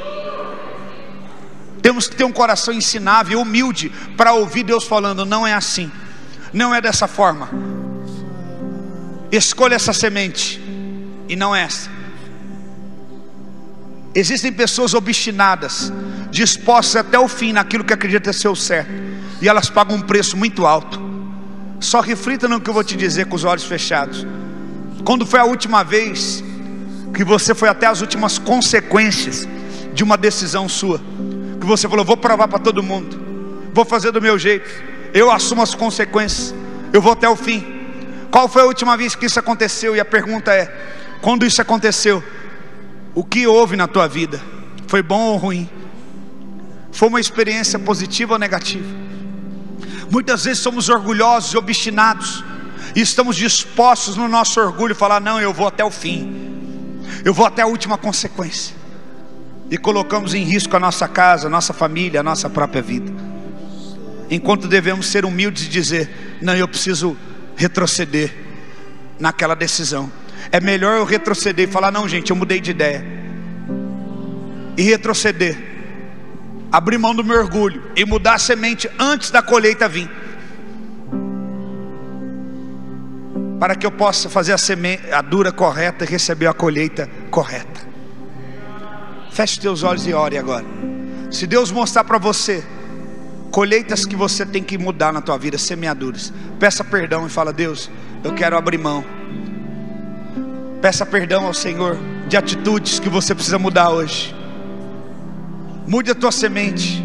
Temos que ter um coração ensinável e humilde para ouvir Deus falando: não é assim, não é dessa forma, escolha essa semente e não essa. Existem pessoas obstinadas, dispostas até o fim naquilo que acredita ser o certo, e elas pagam um preço muito alto. Só reflita no que eu vou te dizer com os olhos fechados. Quando foi a última vez que você foi até as últimas consequências de uma decisão sua, que você falou: vou provar para todo mundo, vou fazer do meu jeito, eu assumo as consequências, eu vou até o fim? Qual foi a última vez que isso aconteceu? E a pergunta é: quando isso aconteceu, o que houve na tua vida? Foi bom ou ruim? Foi uma experiência positiva ou negativa? Muitas vezes somos orgulhosos e obstinados, e estamos dispostos no nosso orgulho a falar: não, eu vou até o fim, eu vou até a última consequência, e colocamos em risco a nossa casa, a nossa família, a nossa própria vida, enquanto devemos ser humildes e dizer: não, eu preciso retroceder naquela decisão, É melhor eu retroceder e falar: não, gente, eu mudei de ideia, e retroceder, abrir mão do meu orgulho e mudar a semente antes da colheita vir, para que eu possa fazer a dura correta e receber a colheita correta. Feche teus olhos e ore agora. Se Deus mostrar para você colheitas que você tem que mudar na tua vida, semeaduras, peça perdão e fala: Deus, eu quero abrir mão. Peça perdão ao Senhor de atitudes que você precisa mudar hoje. Mude a tua semente.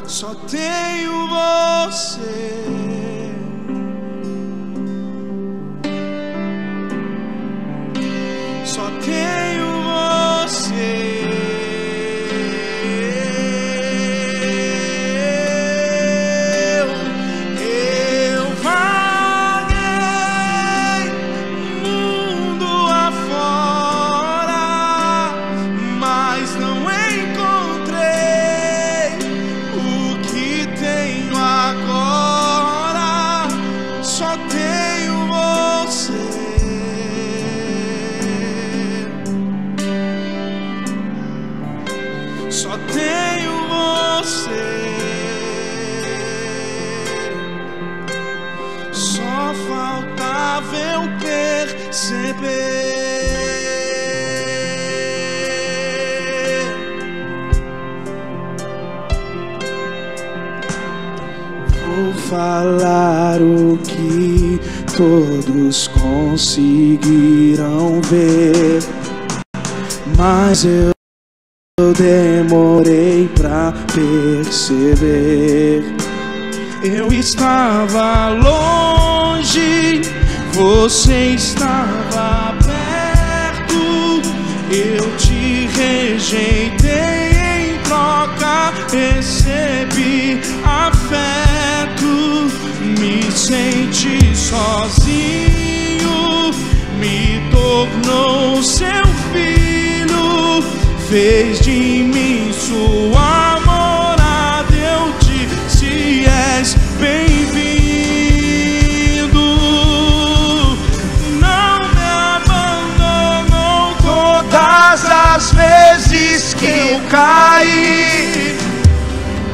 Só tenho você. Só tenho você. Eu vaguei mundo afora, mas não encontrei o que tenho agora. Só tenho você. Só tenho você. Só faltava eu perceber. Vou falar o que todos conseguiram ver, mas eu demorei pra perceber. Eu estava longe, você estava perto. Eu te rejeitei, em troca recebi afeto. Me senti sozinho, me tornou seu filho, fez de mim sua morada. Eu disse: és bem-vindo. Não me abandonou todas as vezes que eu caí.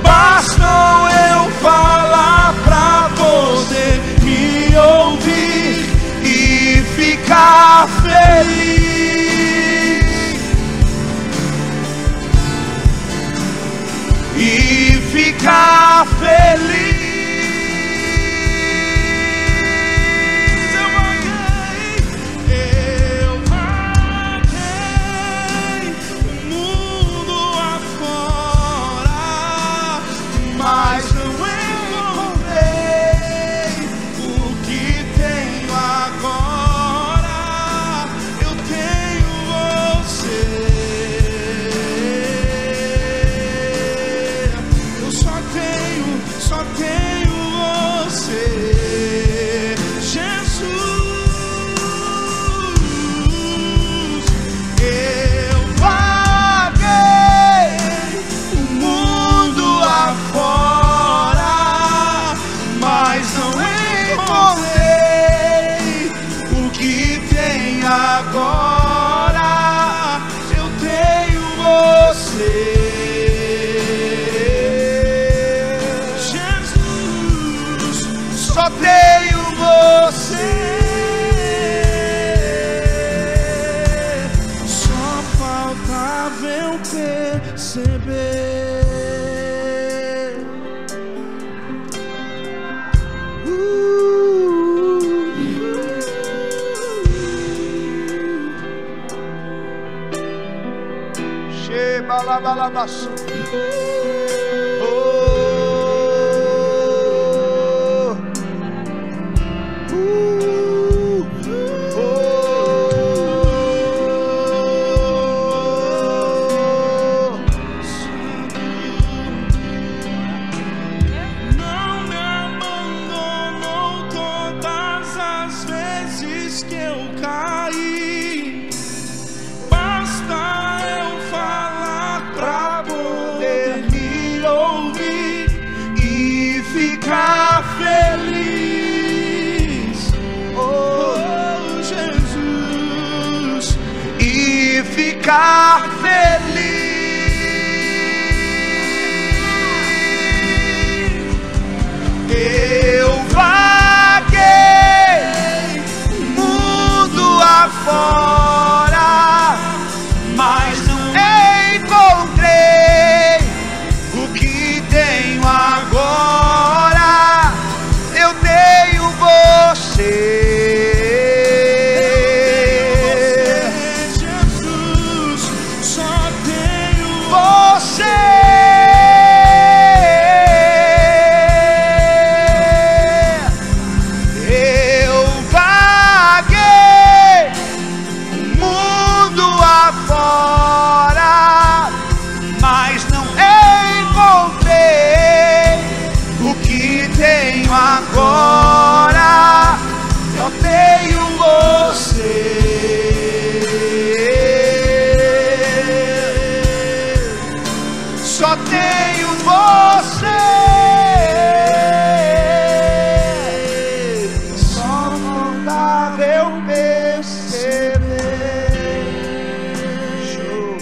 Bastou eu falar pra poder me ouvir e ficar feliz. E ficar feliz. Eu vaguei o mundo afora, mas não encontrei o que tenho agora. Eu tenho você. Só tenho Não me abandonou todas as vezes que eu caí. Basta eu falar pra poder me ouvir e ficar feliz. Oh, Jesus, e ficar feliz. Eu vaguei mundo afora, mas não encontrei o que tenho agora. Eu tenho você. Jesus, só tenho Você. Eu vaguei mundo afora, mas não encontrei o que tenho agora. Só tenho você. Só tenho você. Só faltava eu perceber. Show.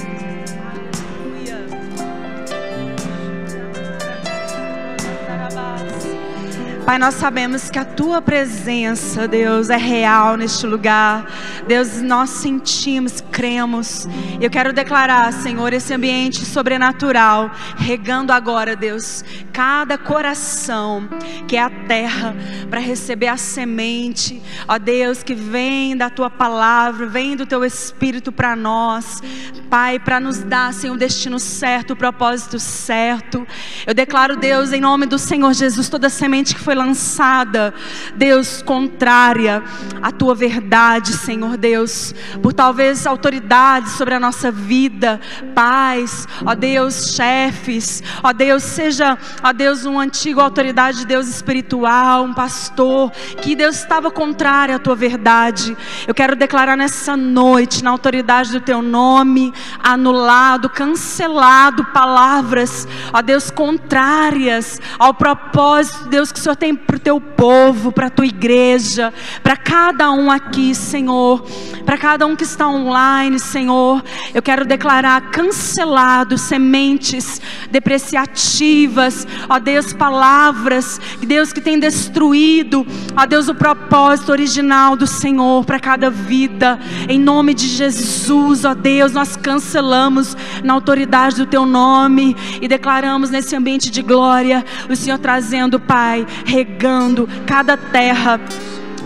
Pai, nós sabemos que a Tua presença, Deus, é real neste lugar. Deus, nós sentimos, cremos. Eu quero declarar, Senhor, esse ambiente sobrenatural, regando agora, Deus, cada coração que é a terra para receber a semente, ó Deus, que vem da Tua palavra, vem do Teu Espírito para nós, Pai, para nos dar, Senhor, o destino certo, o propósito certo. Eu declaro, Deus, em nome do Senhor Jesus, toda semente que foi lançada, Deus, contrária à Tua verdade, Senhor Deus, por talvez autoridade sobre a nossa vida, pais, ó Deus, chefes, ó Deus, seja, ó Deus, uma antiga autoridade de Deus espiritual, um pastor, que Deus estava contrário à Tua verdade. Eu quero declarar nessa noite, na autoridade do Teu nome, anulado, cancelado palavras, ó Deus, contrárias ao propósito, Deus, que o Senhor tem para o Teu povo, para a Tua igreja, para cada um aqui, Senhor, para cada um que está online, Senhor. Eu quero declarar cancelado sementes depreciativas, ó Deus, palavras, Deus, que tem destruído, ó Deus, o propósito original do Senhor para cada vida, em nome de Jesus, ó Deus, nós cancelamos na autoridade do Teu nome e declaramos nesse ambiente de glória, o Senhor trazendo, Pai, regando cada terra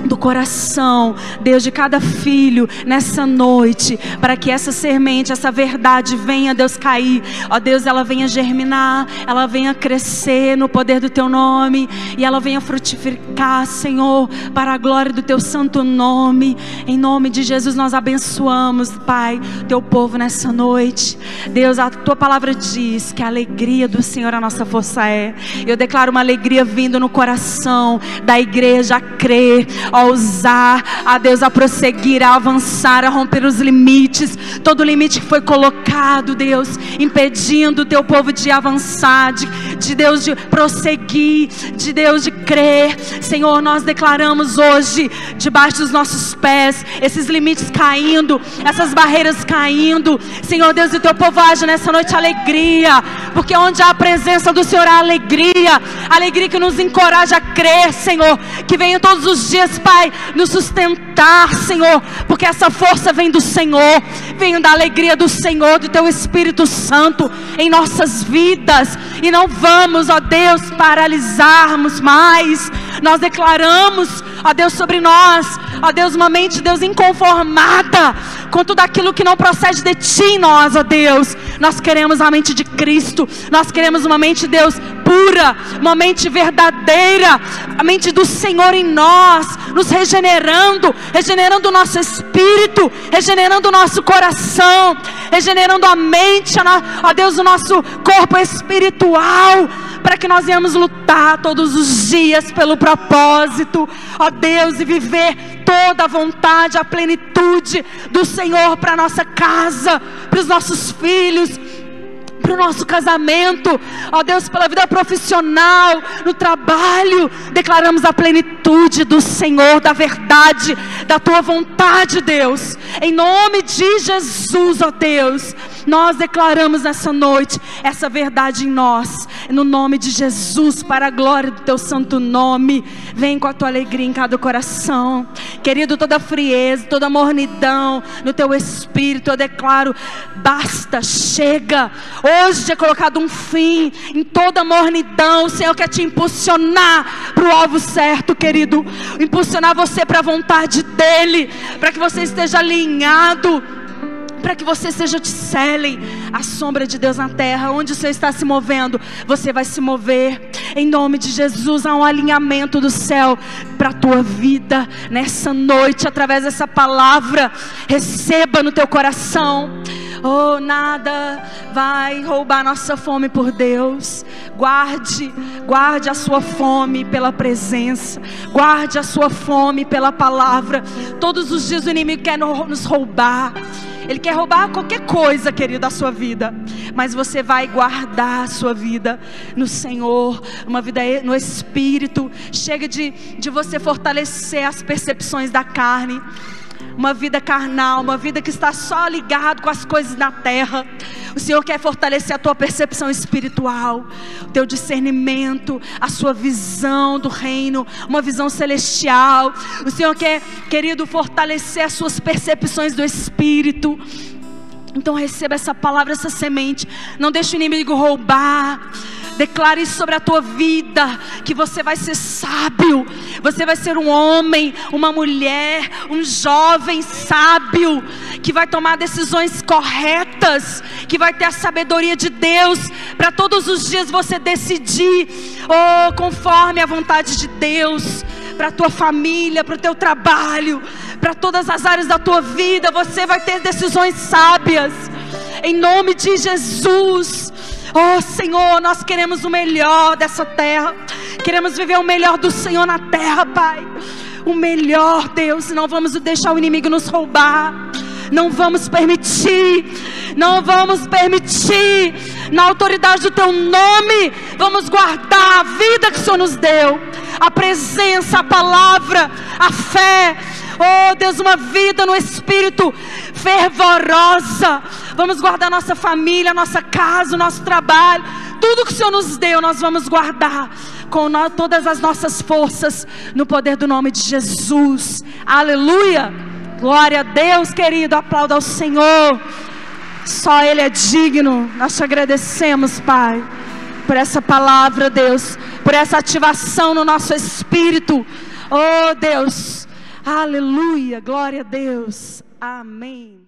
do coração, Deus, de cada filho nessa noite, para que essa semente, essa verdade venha, Deus, cair, ó Deus, ela venha germinar, ela venha crescer no poder do Teu nome e ela venha frutificar, Senhor, para a glória do Teu santo nome. Em nome de Jesus nós abençoamos, Pai, Teu povo nessa noite. Deus, a Tua palavra diz que a alegria do Senhor a nossa força é. Eu declaro uma alegria vindo no coração da igreja a crer, a ousar, a Deus, a prosseguir, a avançar, a romper os limites, todo limite que foi colocado, Deus, impedindo o Teu povo de avançar, de Deus, de prosseguir, de Deus, de crer. Senhor, nós declaramos hoje, debaixo dos nossos pés, esses limites caindo, essas barreiras caindo. Senhor Deus, e o Teu povo age nessa noite alegria, porque onde há a presença do Senhor há alegria, alegria que nos encoraja a crer, Senhor, que venha todos os dias, Pai, nos sustentar, Senhor, porque essa força vem do Senhor, vem da alegria do Senhor, do Teu Espírito Santo em nossas vidas, e não vamos, ó Deus, paralisarmos mais. Nós declaramos, ó Deus, sobre nós, ó Deus, uma mente, Deus, inconformada com tudo aquilo que não procede de Ti em nós, ó Deus. Nós queremos a mente de Cristo. Nós queremos uma mente, Deus, pura, uma mente verdadeira, a mente do Senhor em nós, nos regenerando o nosso espírito, regenerando o nosso coração, regenerando a mente, ó Deus, o nosso corpo espiritual, para que nós venhamos lutar todos os dias pelo propósito, ó Deus, e viver toda a vontade, a plenitude do Senhor para a nossa casa, para os nossos filhos, para o nosso casamento, ó Deus, pela vida profissional, no trabalho. Declaramos a plenitude do Senhor, da verdade, da tua vontade, Deus, em nome de Jesus, ó Deus. Nós declaramos nessa noite essa verdade em nós, no nome de Jesus, para a glória do teu santo nome. Vem com a tua alegria em cada coração, querido. Toda frieza, toda mornidão no teu espírito, eu declaro: basta, chega. Hoje é colocado um fim em toda mornidão. O Senhor quer te impulsionar para o alvo certo, querido, impulsionar você para a vontade dEle, para que você esteja alinhado, para que você seja de Selem, a sombra de Deus na terra. Onde o Senhor está se movendo, você vai se mover, em nome de Jesus. Há um alinhamento do céu para a tua vida nessa noite, através dessa palavra. Receba no teu coração. Oh, nada vai roubar nossa fome por Deus. Guarde a sua fome pela presença, guarde a sua fome pela palavra. Todos os dias o inimigo quer nos roubar. Ele quer roubar qualquer coisa, querido, da sua vida. Mas você vai guardar a sua vida no Senhor, uma vida no Espírito. Chega de você fortalecer as percepções da carne, uma vida carnal, uma vida que está só ligado com as coisas da terra. O Senhor quer fortalecer a tua percepção espiritual, o teu discernimento, a sua visão do reino, uma visão celestial. O Senhor quer, querido, fortalecer as suas percepções do Espírito. Então receba essa palavra, essa semente. Não deixe o inimigo roubar. Declare isso sobre a tua vida, que você vai ser sábio. Você vai ser um homem, uma mulher, um jovem sábio, que vai tomar decisões corretas, que vai ter a sabedoria de Deus, para todos os dias você decidir, conforme a vontade de Deus, para a tua família, para o teu trabalho, para todas as áreas da tua vida. Você vai ter decisões sábias, em nome de Jesus. Oh Senhor, nós queremos o melhor dessa terra, queremos viver o melhor do Senhor na terra, Pai. O melhor, Deus. Não vamos deixar o inimigo nos roubar. Não vamos permitir. Não vamos permitir. Na autoridade do teu nome, vamos guardar a vida que o Senhor nos deu, a presença, a palavra, a fé. Oh Deus, uma vida no Espírito fervorosa. Vamos guardar nossa família, nossa casa, o nosso trabalho. Tudo que o Senhor nos deu, nós vamos guardar com todas as nossas forças, no poder do nome de Jesus. Aleluia. Glória a Deus, querido. Aplauda ao Senhor. Só Ele é digno. Nós te agradecemos, Pai, por essa palavra, Deus, por essa ativação no nosso espírito. Oh Deus, aleluia, glória a Deus, amém.